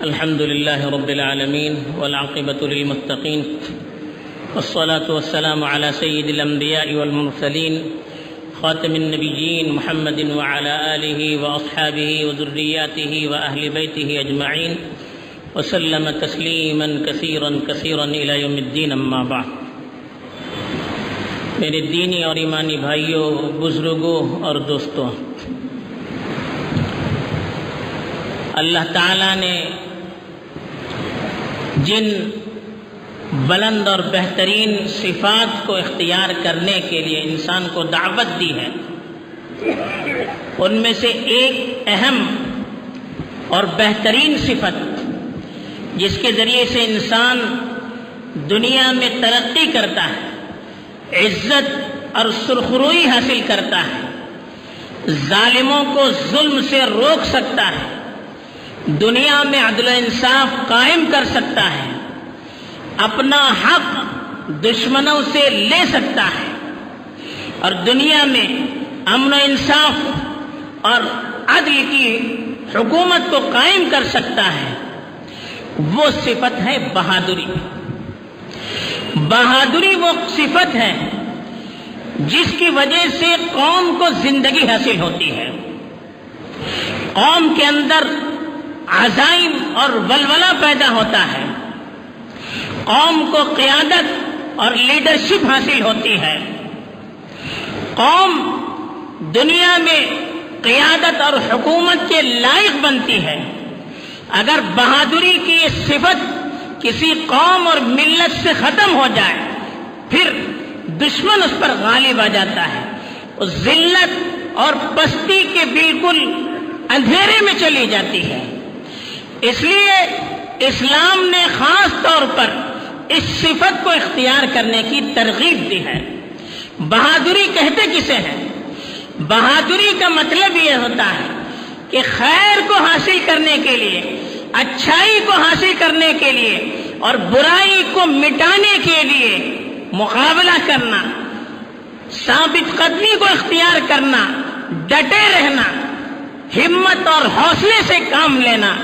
الحمد لله رب العالمين والعاقبة للمتقين والصلاة والسلام على سيد الأنبياء والمرسلين خاتم النبيين محمد وعلى آله وأصحابه وذرياته وأهل بيته أجمعين وسلم تسليما كثيرا كثيرا إلى يوم الدين أما بعد. میرے دینی اور ایمانی بھائیوں، بزرگوں اور دوستوں، اللہ تعالیٰ نے جن بلند اور بہترین صفات کو اختیار کرنے کے لیے انسان کو دعوت دی ہے، ان میں سے ایک اہم اور بہترین صفت جس کے ذریعے سے انسان دنیا میں ترقی کرتا ہے، عزت اور سرخروئی حاصل کرتا ہے، ظالموں کو ظلم سے روک سکتا ہے، دنیا میں عدل و انصاف قائم کر سکتا ہے، اپنا حق دشمنوں سے لے سکتا ہے اور دنیا میں امن و انصاف اور عدل کی حکومت کو قائم کر سکتا ہے، وہ صفت ہے بہادری. بہادری وہ صفت ہے جس کی وجہ سے قوم کو زندگی حاصل ہوتی ہے، قوم کے اندر عزائم اور ولولہ پیدا ہوتا ہے، قوم کو قیادت اور لیڈرشپ حاصل ہوتی ہے، قوم دنیا میں قیادت اور حکومت کے لائق بنتی ہے. اگر بہادری کی یہ صفت کسی قوم اور ملت سے ختم ہو جائے پھر دشمن اس پر غالب آ جاتا ہے، اس ذلت اور پستی کے بالکل اندھیرے میں چلی جاتی ہے. اس لیے اسلام نے خاص طور پر اس صفت کو اختیار کرنے کی ترغیب دی ہے. بہادری کہتے کسے ہیں؟ بہادری کا مطلب یہ ہوتا ہے کہ خیر کو حاصل کرنے کے لیے، اچھائی کو حاصل کرنے کے لیے اور برائی کو مٹانے کے لیے مقابلہ کرنا، ثابت قدمی کو اختیار کرنا، ڈٹے رہنا، ہمت اور حوصلے سے کام لینا،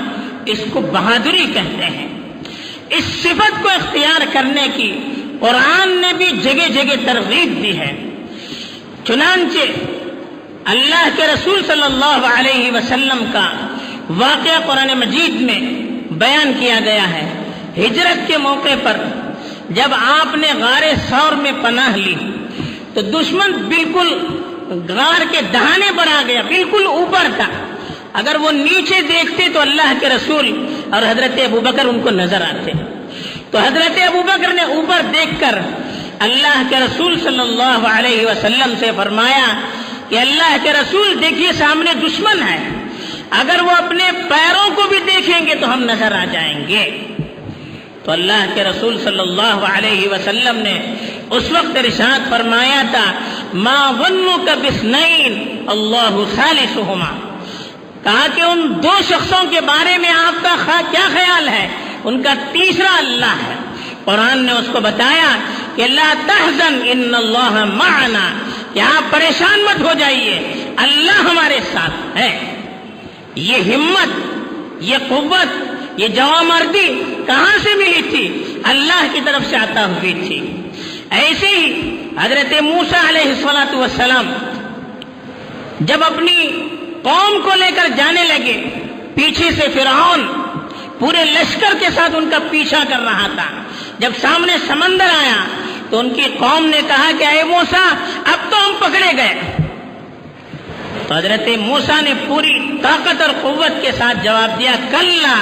اس کو بہادری کہتے ہیں. اس صفت کو اختیار کرنے کی قرآن نے بھی جگہ جگہ ترغیب دی ہے. چنانچہ اللہ کے رسول صلی اللہ علیہ وسلم کا واقعہ قرآن مجید میں بیان کیا گیا ہے. ہجرت کے موقع پر جب آپ نے غار ثور میں پناہ لی تو دشمن بالکل غار کے دہانے پر آ گیا، بالکل اوپر تھا. اگر وہ نیچے دیکھتے تو اللہ کے رسول اور حضرت ابوبکر ان کو نظر آتے. تو حضرت ابوبکر نے اوپر دیکھ کر اللہ کے رسول صلی اللہ علیہ وسلم سے فرمایا کہ اللہ کے رسول دیکھیے سامنے دشمن ہے، اگر وہ اپنے پیروں کو بھی دیکھیں گے تو ہم نظر آ جائیں گے. تو اللہ کے رسول صلی اللہ علیہ وسلم نے اس وقت ارشاد فرمایا تھا ما ظنک باثنین اللہ ثالثہما، کہا کہ ان دو شخصوں کے بارے میں آپ کا کیا خیال ہے؟ ان کا تیسرا اللہ ہے. قرآن نے اس کو بتایا کہ لا تحزن ان اللہ معنا، کہ آپ پریشان مت ہو جائیے، اللہ ہمارے ساتھ ہے. یہ ہمت، یہ قوت، یہ جوامردی کہاں سے ملی تھی؟ اللہ کی طرف سے عطا ہوئی تھی. ایسے ہی حضرت موسیٰ علیہ السلام جب اپنی قوم کو لے کر جانے لگے، پیچھے سے فرعون پورے لشکر کے ساتھ ان کا پیچھا کر رہا تھا. جب سامنے سمندر آیا تو ان کی قوم نے کہا کہ اے موسیٰ اب تو ہم پکڑے گئے. تو حضرت موسیٰ نے پوری طاقت اور قوت کے ساتھ جواب دیا کلا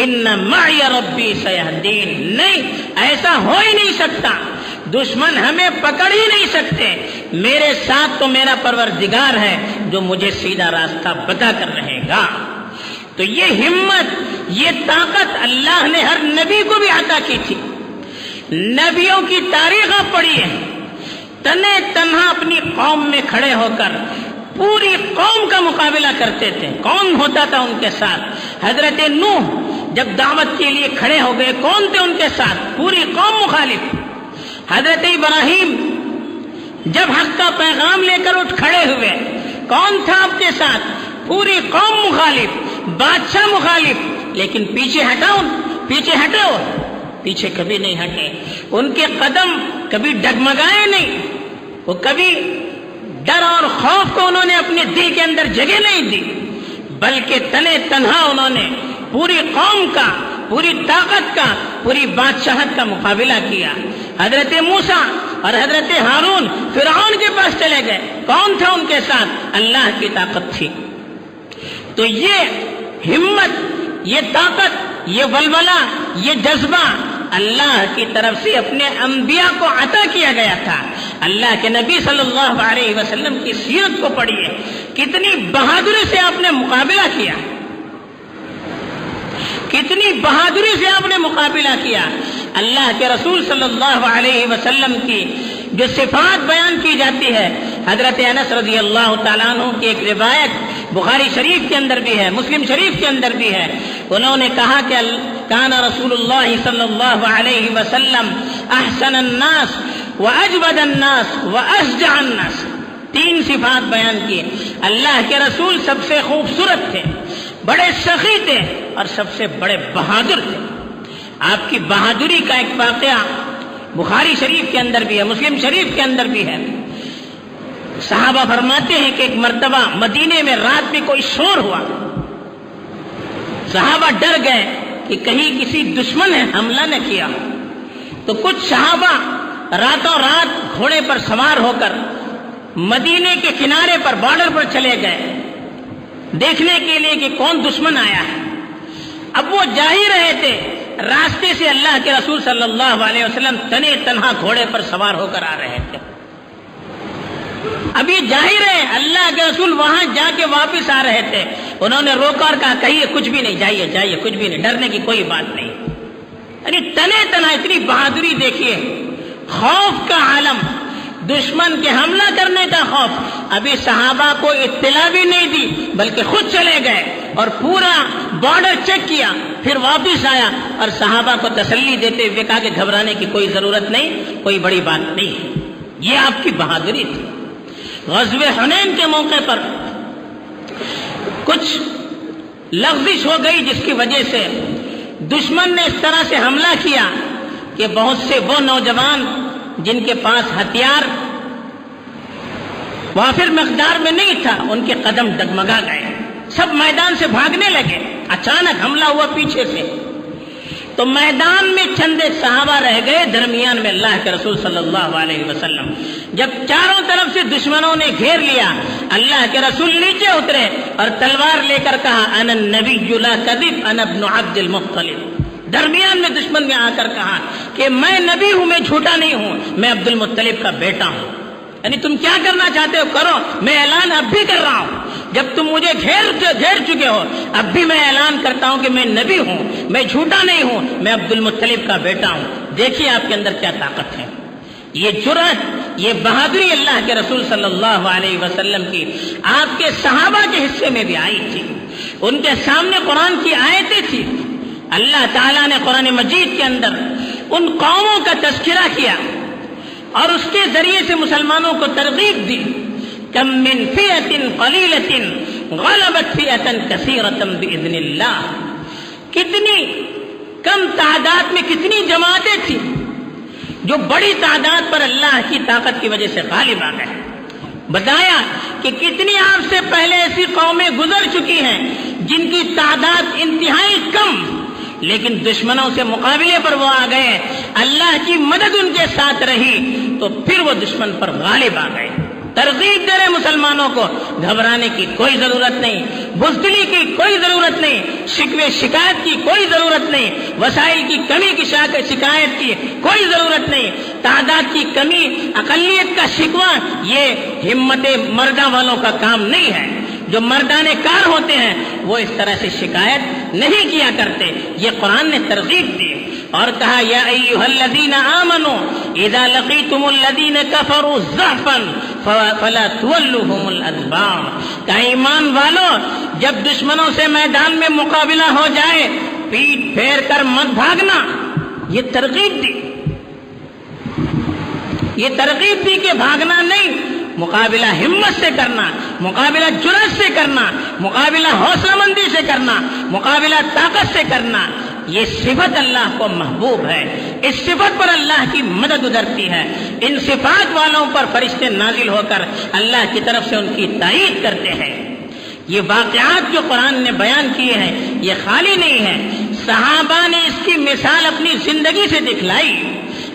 ان معی ربی سیہدین، نہیں، ایسا ہو ہی نہیں سکتا، دشمن ہمیں پکڑ ہی نہیں سکتے، میرے ساتھ تو میرا پروردگار ہے جو مجھے سیدھا راستہ بتا کر رہے گا. تو یہ ہمت، یہ طاقت اللہ نے ہر نبی کو بھی عطا کی تھی. نبیوں کی تاریخ پڑھی ہے، تنے تنہا اپنی قوم میں کھڑے ہو کر پوری قوم کا مقابلہ کرتے تھے. کون ہوتا تھا ان کے ساتھ؟ حضرت نوح جب دعوت کے لیے کھڑے ہو گئے کون تھے ان کے ساتھ؟ پوری قوم مخالف. حضرت ابراہیم جب حق کا پیغام لے کر اٹھ کھڑے ہوئے کون تھا آپ کے ساتھ؟ پوری قوم مخالف، بادشاہ مخالف، لیکن پیچھے ہٹے ہو، پیچھے کبھی نہیں ہٹے. ان کے قدم کبھی ڈگمگائے نہیں، وہ کبھی ڈر اور خوف کو انہوں نے اپنے دل کے اندر جگہ نہیں دی، بلکہ تنے تنہا انہوں نے پوری قوم کا، پوری طاقت کا، پوری بادشاہت کا مقابلہ کیا. حضرت موسیٰ اور حضرت ہارون فرعون کے پاس چلے گئے. کون تھا ان کے ساتھ؟ اللہ کی طاقت تھی. تو یہ ہمت، یہ طاقت، یہ ولولہ، یہ جذبہ اللہ کی طرف سے اپنے انبیاء کو عطا کیا گیا تھا. اللہ کے نبی صلی اللہ علیہ وسلم کی سیرت کو پڑھیے، کتنی بہادری سے آپ نے مقابلہ کیا، کتنی بہادری سے آپ نے مقابلہ کیا. اللہ کے رسول صلی اللہ علیہ وسلم کی جو صفات بیان کی جاتی ہے، حضرت انس رضی اللہ تعالیٰ عنہ کی ایک روایت بخاری شریف کے اندر بھی ہے، مسلم شریف کے اندر بھی ہے. انہوں نے کہا کہ کان رسول اللہ صلی اللہ علیہ وسلم احسن الناس واجود الناس واشجع الناس. 3 صفات بیان کی. اللہ کے رسول سب سے خوبصورت تھے، بڑے سخی تھے اور سب سے بڑے بہادر تھے. آپ کی بہادری کا ایک واقعہ بخاری شریف کے اندر بھی ہے، مسلم شریف کے اندر بھی ہے. صحابہ فرماتے ہیں کہ ایک مرتبہ مدینے میں رات میں کوئی شور ہوا. صحابہ ڈر گئے کہ کہیں کسی دشمن نے حملہ نہ کیا. تو کچھ صحابہ راتوں رات گھوڑے پر سوار ہو کر مدینے کے کنارے پر، بارڈر پر چلے گئے دیکھنے کے لیے کہ کون دشمن آیا ہے. اب وہ جا ہی رہے تھے، راستے سے اللہ کے رسول صلی اللہ علیہ وسلم تنے تنہا گھوڑے پر سوار ہو کر آ رہے تھے. اب یہ جا ہی رہے، اللہ کے رسول وہاں جا کے واپس آ رہے تھے. انہوں نے روکا اور کہا کہیے کچھ بھی نہیں، جائیے کچھ بھی نہیں، ڈرنے کی کوئی بات نہیں. یعنی تنے تنہا اتنی بہادری دیکھیے، خوف کا عالم، دشمن کے حملہ کرنے کا خوف. ابھی صحابہ کو اطلاع بھی نہیں دی بلکہ خود چلے گئے اور پورا بارڈر چیک کیا، پھر واپس آیا اور صحابہ کو تسلی دیتے ہوئے کہا کہ گھبرانے کی کوئی ضرورت نہیں، کوئی بڑی بات نہیں. یہ آپ کی بہادری تھی. غزوہ حنین کے موقع پر کچھ لغزش ہو گئی جس کی وجہ سے دشمن نے اس طرح سے حملہ کیا کہ بہت سے وہ نوجوان جن کے پاس ہتھیار وافر مقدار میں نہیں تھا، ان کے قدم ڈگمگا گئے، سب میدان سے بھاگنے لگے. اچانک حملہ ہوا پیچھے سے، تو میدان میں چند صحابہ رہ گئے، درمیان میں اللہ کے رسول صلی اللہ علیہ وسلم. جب چاروں طرف سے دشمنوں نے گھیر لیا، اللہ کے رسول نیچے اترے اور تلوار لے کر کہا انا النبی لا کذب انا ابن عبد المطلب. درمیان میں دشمن نے آ کر کہا کہ میں نبی ہوں، میں جھوٹا نہیں ہوں، میں عبد المطلب کا بیٹا ہوں. یعنی تم کیا کرنا چاہتے ہو کرو، میں اعلان اب بھی کر رہا ہوں. جب تم مجھے گھیر چکے ہو، اب بھی میں اعلان کرتا ہوں کہ میں نبی ہوں، میں جھوٹا نہیں ہوں، میں عبد المطلب کا بیٹا ہوں. دیکھیے آپ کے اندر کیا طاقت ہے. یہ جرأت، یہ بہادری اللہ کے رسول صلی اللہ علیہ وسلم کی آپ کے صحابہ کے حصے میں بھی آئی تھی. ان کے سامنے قرآن کی آیتیں تھی. اللہ تعالیٰ نے قرآن مجید کے اندر ان قوموں کا تذکرہ کیا اور اس کے ذریعے سے مسلمانوں کو ترغیب دی. کم من فئۃ قلیلۃ غلبت فئۃ کثیرۃ باذن اللہ. کتنی کم تعداد میں کتنی جماعتیں تھیں جو بڑی تعداد پر اللہ کی طاقت کی وجہ سے غالب آ گئے. بتایا کہ کتنی آپ سے پہلے ایسی قومیں گزر چکی ہیں جن کی تعداد انتہائی کم، لیکن دشمنوں سے مقابلے پر وہ آ گئے، اللہ کی مدد ان کے ساتھ رہی تو پھر وہ دشمن پر غالب آ گئے. ترغیب دے رہے مسلمانوں کو، گھبرانے کی کوئی ضرورت نہیں، بزدلی کی کوئی ضرورت نہیں، شکوے شکایت کی کوئی ضرورت نہیں، وسائل کی کمی کی شکایت کی کوئی ضرورت نہیں، تعداد کی کمی، اقلیت کا شکوہ یہ ہمت مردہ والوں کا کام نہیں ہے. جو مردانے کار ہوتے ہیں وہ اس طرح سے شکایت نہیں کیا کرتے. یہ قرآن نے ترغیب دی اور کہا یا ایھا الذین آمنوا اذا لقیتم الذین کفروا زحفا فلا تولوہم الادبار. کہ ایمان والو جب دشمنوں سے میدان میں مقابلہ ہو جائے پیٹ پھیر کر مت بھاگنا. یہ ترغیب دی، یہ ترغیب دی کہ بھاگنا نہیں، مقابلہ ہمت سے کرنا، مقابلہ جرأت سے کرنا، مقابلہ حوصلہ مندی سے کرنا، مقابلہ طاقت سے کرنا، یہ صفت اللہ کو محبوب ہے۔ اس صفت پر اللہ کی مدد اترتی ہے۔ ان صفات والوں پر فرشتے نازل ہو کر اللہ کی طرف سے ان کی تائید کرتے ہیں۔ یہ واقعات جو قرآن نے بیان کیے ہیں یہ خالی نہیں ہے، صحابہ نے اس کی مثال اپنی زندگی سے دکھلائی۔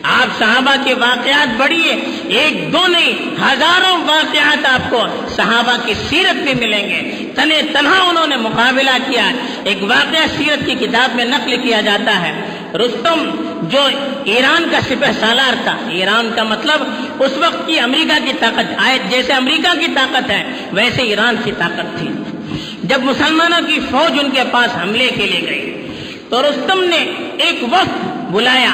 آپ صحابہ کے واقعات پڑھیے، ایک دو نہیں ہزاروں واقعات آپ کو صحابہ کی سیرت میں ملیں گے۔ تنے تنہا انہوں نے مقابلہ کیا۔ ایک واقعہ سیرت کی کتاب میں نقل کیا جاتا ہے، رستم جو ایران کا سپہ سالار تھا، ایران کا مطلب اس وقت کی امریکہ کی طاقت، جیسے امریکہ کی طاقت ہے ویسے ایران کی طاقت تھی۔ جب مسلمانوں کی فوج ان کے پاس حملے کے لیے گئی تو رستم نے ایک وفد بلایا،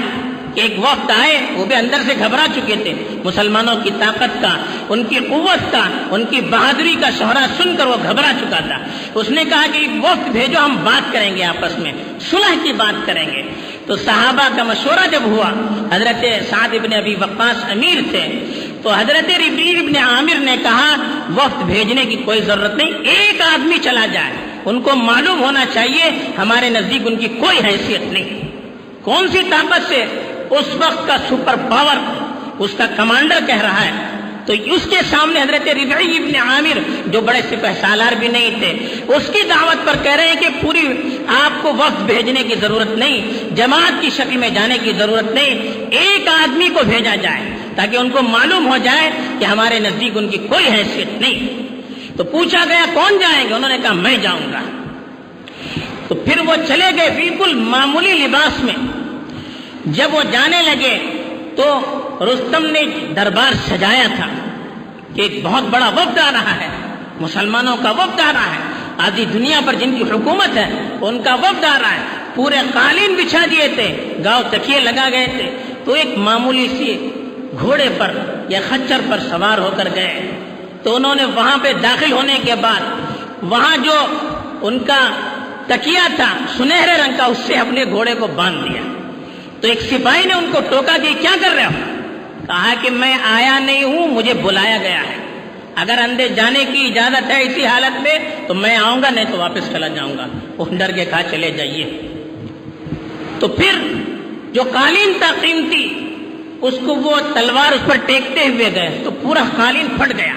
ایک وفد آئے، وہ بھی اندر سے گھبرا چکے تھے، مسلمانوں کی طاقت کا، ان کی قوت کا، ان کی بہادری کا شہرا سن کر وہ گھبرا چکا تھا۔ اس نے کہا کہ ایک وفد بھیجو، ہم بات کریں گے، آپس میں صلح کی بات کریں گے۔ تو صحابہ کا مشورہ جب ہوا، حضرت سعد ابن ابی وقاص امیر تھے، تو حضرت ربیع ابن عامر نے کہا وفد بھیجنے کی کوئی ضرورت نہیں، ایک آدمی چلا جائے، ان کو معلوم ہونا چاہیے ہمارے نزدیک ان کی کوئی حیثیت نہیں۔ کون سی طاقت سے؟ اس وقت کا سپر پاور اس کا کمانڈر کہہ رہا ہے۔ تو اس کے سامنے حضرت ربیع ابن عامر جو بڑے سپہ سالار بھی نہیں تھے، اس کی دعوت پر کہہ رہے ہیں کہ پوری آپ کو وفد بھیجنے کی ضرورت نہیں، جماعت کی شکل میں جانے کی ضرورت نہیں، ایک آدمی کو بھیجا جائے تاکہ ان کو معلوم ہو جائے کہ ہمارے نزدیک ان کی کوئی حیثیت نہیں۔ تو پوچھا گیا کون جائیں گے؟ انہوں نے کہا میں جاؤں گا۔ تو پھر وہ چلے گئے بالکل معمولی لباس میں۔ جب وہ جانے لگے تو رستم نے دربار سجایا تھا کہ ایک بہت بڑا وفد آ رہا ہے، مسلمانوں کا وفد آ رہا ہے، آدھی دنیا پر جن کی حکومت ہے ان کا وفد آ رہا ہے۔ پورے قالین بچھا دیے تھے، گاؤں تکیے لگا گئے تھے۔ تو ایک معمولی سی گھوڑے پر یا خچر پر سوار ہو کر گئے۔ تو انہوں نے وہاں پہ داخل ہونے کے بعد وہاں جو ان کا تکیہ تھا سنہرے رنگ کا، اس سے اپنے گھوڑے کو باندھ دیا۔ تو ایک سپاہی نے ان کو ٹوکا کہ کیا کر رہے ہو؟ کہا کہ میں آیا نہیں ہوں، مجھے بلایا گیا ہے، اگر اندر جانے کی اجازت ہے اسی حالت میں تو میں آؤں گا، نہیں تو واپس چلا جاؤں گا۔ وہ ڈر کے کہا چلے جائیے۔ تو پھر جو قالین تھا قیمتی، اس کو وہ تلوار اس پر ٹیکتے ہوئے گئے تو پورا قالین پھٹ گیا،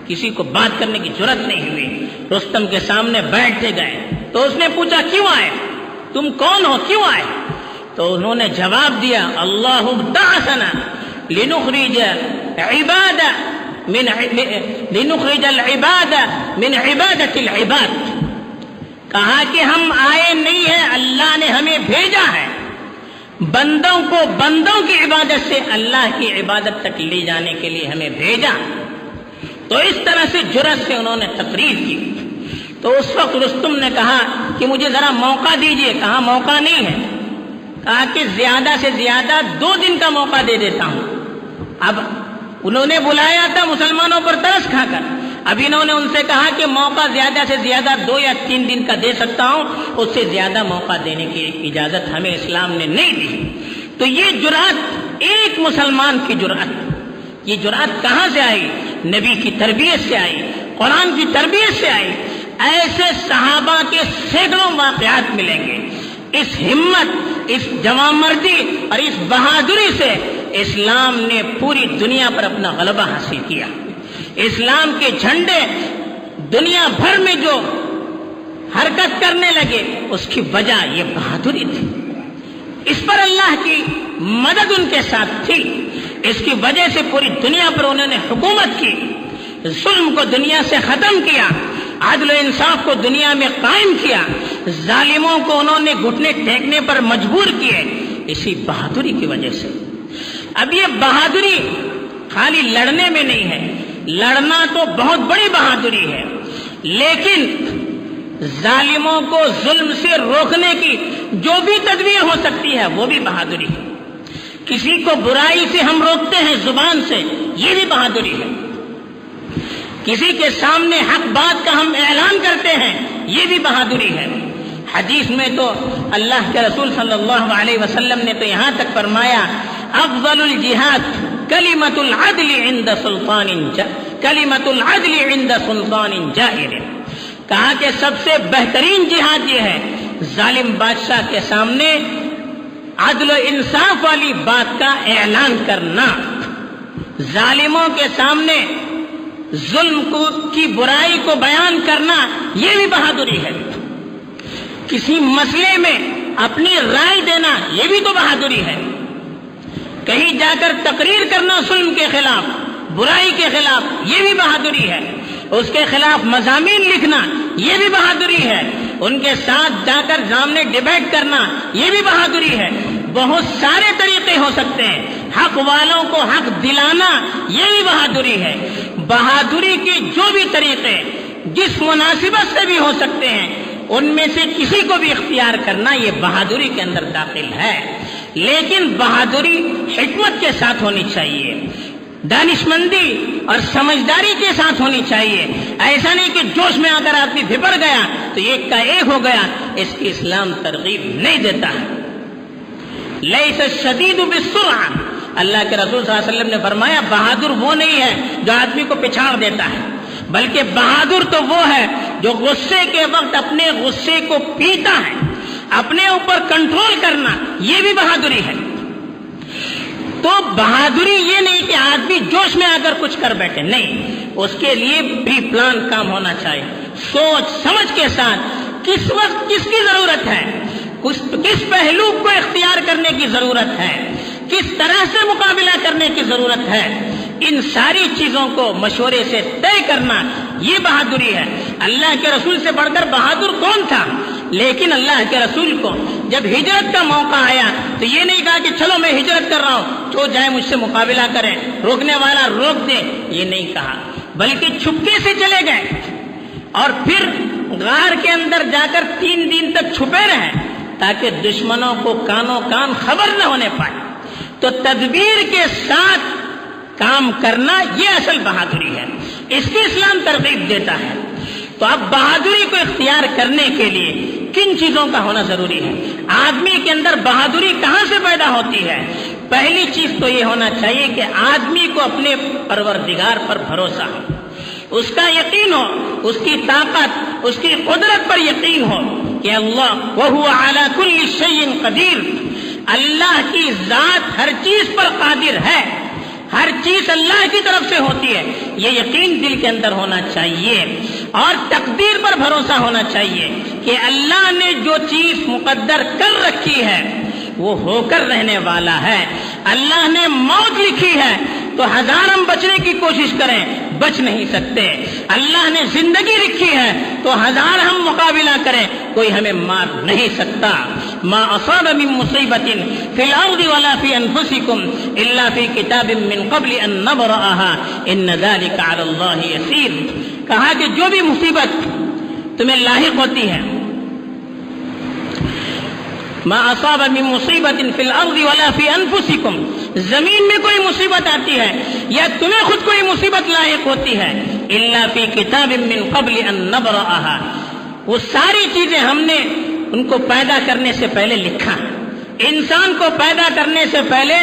کسی کو بات کرنے کی جرأت نہیں ہوئی۔ رستم کے سامنے بیٹھتے گئے تو اس نے پوچھا کیوں آئے، تم کون ہو، کیوں آئے؟ تو انہوں نے جواب دیا اللہ بعثنا لنخرج العباد من عبادت العباد۔ کہا کہ ہم آئے نہیں ہیں، اللہ نے ہمیں بھیجا ہے بندوں کو بندوں کی عبادت سے اللہ کی عبادت تک لے جانے کے لیے ہمیں بھیجا۔ تو اس طرح سے جرأت سے انہوں نے تقریر کی۔ تو اس وقت رستم نے کہا کہ مجھے ذرا موقع دیجئے۔ کہا موقع نہیں ہے، کہا کہ زیادہ سے زیادہ 2 دن کا موقع دے دیتا ہوں۔ اب انہوں نے بلایا تھا مسلمانوں پر ترس کھا کر، اب انہوں نے ان سے کہا کہ موقع زیادہ سے زیادہ 2 یا 3 دن کا دے سکتا ہوں، اس سے زیادہ موقع دینے کی اجازت ہمیں اسلام نے نہیں دی۔ تو یہ جرأت ایک مسلمان کی جرأت، یہ جرأت کہاں سے آئی؟ نبی کی تربیت سے آئی، قرآن کی تربیت سے آئی۔ ایسے صحابہ کے سینکڑوں واقعات ملیں گے۔ اس ہمت، اس جواں مردی اور اس بہادری سے اسلام نے پوری دنیا پر اپنا غلبہ حاصل کیا۔ اسلام کے جھنڈے دنیا بھر میں جو حرکت کرنے لگے، اس کی وجہ یہ بہادری تھی۔ اس پر اللہ کی مدد ان کے ساتھ تھی، اس کی وجہ سے پوری دنیا پر انہوں نے حکومت کی، ظلم کو دنیا سے ختم کیا، عدل و انصاف کو دنیا میں قائم کیا، ظالموں کو انہوں نے گھٹنے ٹیکنے پر مجبور کیے، اسی بہادری کی وجہ سے۔ اب یہ بہادری خالی لڑنے میں نہیں ہے، لڑنا تو بہت بڑی بہادری ہے، لیکن ظالموں کو ظلم سے روکنے کی جو بھی تدبیر ہو سکتی ہے وہ بھی بہادری ہے۔ کسی کو برائی سے ہم روکتے ہیں زبان سے، یہ بھی بہادری ہے۔ کسی کے سامنے حق بات کا ہم اعلان کرتے ہیں، یہ بھی بہادری ہے۔ حدیث میں تو اللہ کے رسول صلی اللہ علیہ وسلم نے تو یہاں تک فرمایا افضل الجہاد کلمۃ العدل عند کلمۃ العدل عند سلطان جائر، کہا کہ سب سے بہترین جہاد یہ ہے ظالم بادشاہ کے سامنے عدل و انصاف والی بات کا اعلان کرنا، ظالموں کے سامنے ظلم کی برائی کو بیان کرنا، یہ بھی بہادری ہے۔ کسی مسئلے میں اپنی رائے دینا، یہ بھی تو بہادری ہے۔ کہیں جا کر تقریر کرنا ظلم کے خلاف، برائی کے خلاف، یہ بھی بہادری ہے۔ اس کے خلاف مضامین لکھنا، یہ بھی بہادری ہے۔ ان کے ساتھ جا کر سامنے ڈیبیٹ کرنا، یہ بھی بہادری ہے۔ بہت سارے طریقے ہو سکتے ہیں، حق والوں کو حق دلانا، یہ بھی بہادری ہے۔ بہادری کے جو بھی طریقے جس مناسبت سے بھی ہو سکتے ہیں، ان میں سے کسی کو بھی اختیار کرنا، یہ بہادری کے اندر داخل ہے۔ لیکن بہادری حکمت کے ساتھ ہونی چاہیے، دانشمندی اور سمجھداری کے ساتھ ہونی چاہیے۔ ایسا نہیں کہ جوش میں اگر آدمی بھپڑ گیا تو ایک کا ایک ہو گیا، اس کی اسلام ترغیب نہیں دیتا ہے۔ لیس الشدید بالسرعہ، اللہ کے رسول صلی اللہ علیہ وسلم نے فرمایا بہادر وہ نہیں ہے جو آدمی کو پچھاڑ دیتا ہے، بلکہ بہادر تو وہ ہے جو غصے کے وقت اپنے غصے کو پیتا ہے۔ اپنے اوپر کنٹرول کرنا، یہ بھی بہادری ہے۔ تو بہادری یہ نہیں کہ آدمی جوش میں آ کر کچھ کر بیٹھے، نہیں، اس کے لیے پری پلان کام ہونا چاہیے، سوچ سمجھ کے ساتھ کس وقت کس کی ضرورت ہے، کس پہلو کو اختیار کرنے کی ضرورت ہے، کس طرح سے مقابلہ کرنے کی ضرورت ہے، ان ساری چیزوں کو مشورے سے طے کرنا، یہ بہادری ہے۔ اللہ کے رسول سے بڑھ کر بہادر کون تھا؟ لیکن اللہ کے رسول کو جب ہجرت کا موقع آیا تو یہ نہیں کہا کہ چلو میں ہجرت کر رہا ہوں، جو جائے مجھ سے مقابلہ کریں، روکنے والا روک دے، یہ نہیں کہا، بلکہ چھپکے سے چلے گئے اور پھر غار کے اندر جا کر 3 دن تک چھپے رہے تاکہ دشمنوں کو کانوں کان خبر نہ ہونے پائے۔ تو تدبیر کے ساتھ کام کرنا، یہ اصل بہادری ہے، اس کی اسلام ترغیب دیتا ہے۔ تو اب بہادری کو اختیار کرنے کے لیے کن چیزوں کا ہونا ضروری ہے؟ آدمی کے اندر بہادری کہاں سے پیدا ہوتی ہے؟ پہلی چیز تو یہ ہونا چاہیے کہ آدمی کو اپنے پروردگار پر بھروسہ ہو، اس کا یقین ہو، اس کی طاقت، اس کی قدرت پر یقین ہو کہ اللہ وَهُوَ عَلَى كُلِّ شَيْءٍ قَدِيرٌ، اللہ کی ذات ہر چیز پر قادر ہے، ہر چیز اللہ کی طرف سے ہوتی ہے، یہ یقین دل کے اندر ہونا چاہیے۔ اور تقدیر پر بھروسہ ہونا چاہیے کہ اللہ نے جو چیز مقدر کر رکھی ہے وہ ہو کر رہنے والا ہے۔ اللہ نے موت لکھی ہے تو ہزار ہم بچنے کی کوشش کریں، بچ نہیں سکتے۔ اللہ نے زندگی لکھی ہے تو ہزار ہم مقابلہ کریں، کوئی ہمیں مار نہیں سکتا۔ ما اصاب من مصیبت فی الارض ولا فی انفسکم الا فی کتاب من قبل ان نبرأها ان ذلک علی اللہ یسیر، کہا کہ جو بھی مصیبت تمہیں لاحق ہوتی ہے، ما اصاب من مصیبت فی الارض ولا فی انفسکم، زمین میں کوئی مصیبت آتی ہے یا تمہیں خود کوئی مصیبت لاحق ہوتی ہے، الا فی کتاب من قبل ان نبرأها، وہ ساری چیزیں ہم نے ان کو پیدا کرنے سے پہلے لکھا۔ انسان کو پیدا کرنے سے پہلے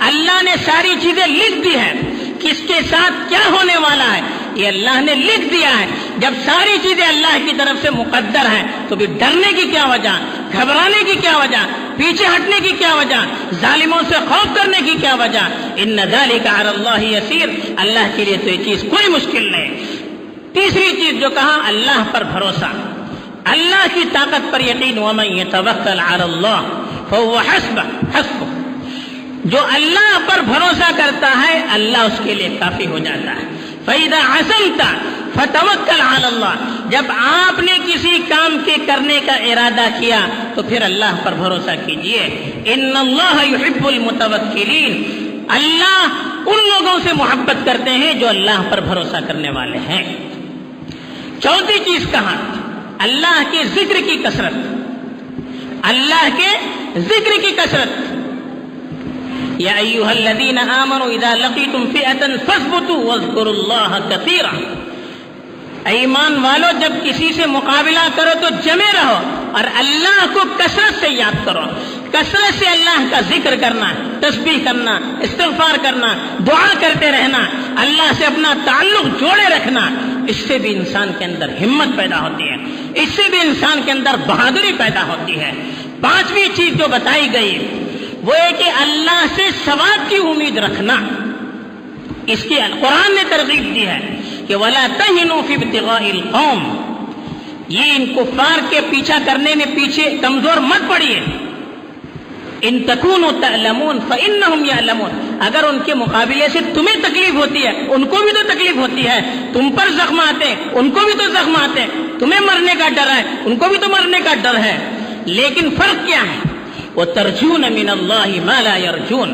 اللہ نے ساری چیزیں لکھ دی ہیں، کس کے ساتھ کیا ہونے والا ہے یہ اللہ نے لکھ دیا ہے۔ جب ساری چیزیں اللہ کی طرف سے مقدر ہیں تو بھی ڈرنے کی کیا وجہ، گھبرانے کی کیا وجہ، پیچھے ہٹنے کی کیا وجہ، ظالموں سے خوف کرنے کی کیا وجہ؟ ان ذلک علی اللہ یسیر، اللہ کے لیے تو یہ چیز کوئی مشکل نہیں۔ تیسری چیز جو کہا، اللہ پر بھروسہ، اللہ کی طاقت پر یقین، ومن یتوکل علی اللہ فهو حسبہ، جو اللہ پر بھروسہ کرتا ہے اللہ اس کے لیے کافی ہو جاتا ہے۔ فَإِذَا عَزَمْتَ فَتَوَكَّلْ عَلَى اللَّهِ، جب آپ نے کسی کام کے کرنے کا ارادہ کیا تو پھر اللہ پر بھروسہ کیجئے۔ إِنَّ اللَّهَ يُحِبُّ الْمُتَوَكِّلِينَ، اللہ ان لوگوں سے محبت کرتے ہیں جو اللہ پر بھروسہ کرنے والے ہیں۔ چوتھی چیز کہا، اللہ کے ذکر کی کثرت، اللہ کے ذکر کی کثرت۔ یا ایھا الذین آمنوا اذا لقیتم فئۃ فاثبتوا واذکروا اللہ کثیرا، ایمان والو جب کسی سے مقابلہ کرو تو جمے رہو اور اللہ کو کثرت سے یاد کرو۔ کثرت سے اللہ کا ذکر کرنا، تسبیح کرنا، استغفار کرنا، دعا کرتے رہنا، اللہ سے اپنا تعلق جوڑے رکھنا، اس سے بھی انسان کے اندر ہمت پیدا ہوتی ہے، اس سے بھی انسان کے اندر بہادری پیدا ہوتی ہے۔ پانچویں چیز جو بتائی گئی وہ ہے کہ اللہ سے ثواب کی امید رکھنا۔ اس کی قرآن نے ترغیب دی ہے کہ وَلَا تَهِنُوا فِي ابْتِغَاءِ الْقَوْمِ، یہ ان کفار کے پیچھا کرنے میں پیچھے کمزور مت پڑیے۔ ان تکونوا تعلمون فإنهم يعلمون، اگر ان کے مقابلے سے تمہیں تکلیف ہوتی ہے، ان کو بھی تو تکلیف ہوتی ہے، تم پر زخم آتے ہیں، ان کو بھی تو زخم آتے ہیں، تمہیں مرنے کا ڈر ہے، ان کو بھی تو مرنے کا ڈر ہے، لیکن فرق کیا ہے؟ وَتَرْجُونَ مِنَ اللَّهِ مَا لَا يَرْجُونَ،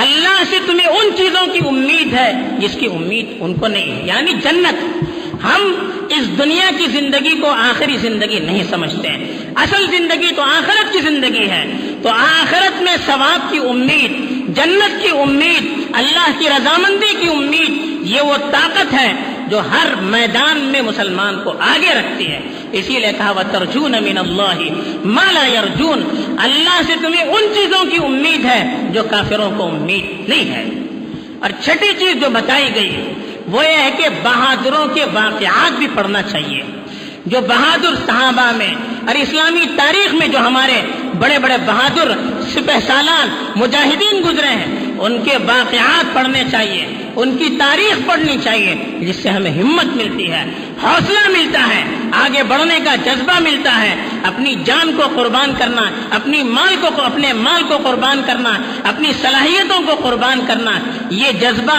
اللہ سے تمہیں ان چیزوں کی امید ہے جس کی امید ان کو نہیں ہے، یعنی جنت۔ ہم اس دنیا کی زندگی کو آخری زندگی نہیں سمجھتے ہیں، اصل زندگی تو آخرت کی زندگی ہے، تو آخرت میں ثواب کی امید، جنت کی امید، اللہ کی رضامندی کی امید، یہ وہ طاقت ہے جو ہر میدان میں مسلمان کو آگے رکھتی ہے۔ اسی لیے کہا وَتَرْجُونَ مِنَ اللَّهِ مَا لَا يَرْجُونَ، اللہ سے تمہیں ان چیزوں کی امید ہے جو کافروں کو امید نہیں ہے۔ اور چھٹی چیز جو بتائی گئی وہ یہ ہے کہ بہادروں کے واقعات بھی پڑھنا چاہیے۔ جو بہادر صحابہ میں اور اسلامی تاریخ میں جو ہمارے بڑے بڑے بہادر سپہ سالار مجاہدین گزرے ہیں، ان کے واقعات پڑھنے چاہیے، ان کی تاریخ پڑھنی چاہیے، جس سے ہمیں ہمت ملتی ہے، حوصلہ ملتا ہے، آگے بڑھنے کا جذبہ ملتا ہے، اپنی جان کو قربان کرنا، اپنے مال کو قربان کرنا، اپنی صلاحیتوں کو قربان کرنا، یہ جذبہ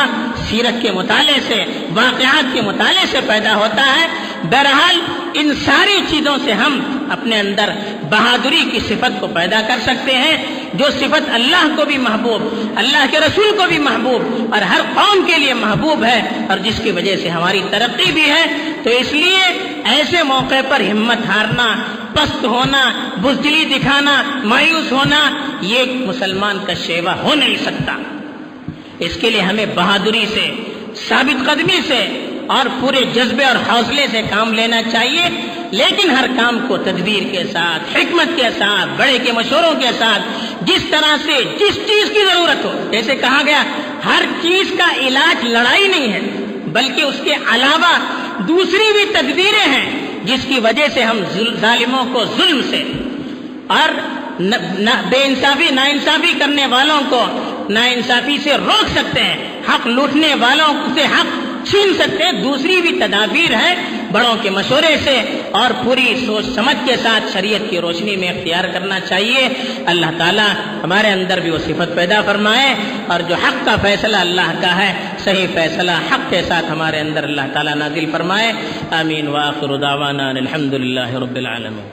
سیرت کے مطالعے سے، واقعات کے مطالعے سے پیدا ہوتا ہے۔ بہرحال ان ساری چیزوں سے ہم اپنے اندر بہادری کی صفت کو پیدا کر سکتے ہیں، جو صفت اللہ کو بھی محبوب، اللہ کے رسول کو بھی محبوب اور ہر قوم کے لیے محبوب ہے، اور جس کی وجہ سے ہماری ترقی بھی ہے۔ تو اس لیے ایسے موقع پر ہمت ہارنا، پست ہونا، بزدلی دکھانا، مایوس ہونا، یہ ایک مسلمان کا شیوا ہو نہیں سکتا۔ اس کے لیے ہمیں بہادری سے، ثابت قدمی سے اور پورے جذبے اور حوصلے سے کام لینا چاہیے، لیکن ہر کام کو تدبیر کے ساتھ، حکمت کے ساتھ، بڑے کے مشوروں کے ساتھ، جس طرح سے جس چیز کی ضرورت ہو۔ جیسے کہا گیا ہر چیز کا علاج لڑائی نہیں ہے، بلکہ اس کے علاوہ دوسری بھی تدبیریں ہیں جس کی وجہ سے ہم ظالموں کو ظلم سے اور بے انصافی، ناانصافی کرنے والوں کو ناانصافی سے روک سکتے ہیں، حق لوٹنے والوں سے حق چھین سکتے ہیں۔ دوسری بھی تدابیر ہے بڑوں کے مشورے سے اور پوری سوچ سمجھ کے ساتھ شریعت کی روشنی میں اختیار کرنا چاہیے۔ اللہ تعالیٰ ہمارے اندر بھی وہ صفت پیدا فرمائے، اور جو حق کا فیصلہ اللہ کا ہے، صحیح فیصلہ حق کے ساتھ ہمارے اندر اللہ تعالیٰ نازل فرمائے۔ آمین۔ وآخر دعوانا الحمد للہ رب العالمین۔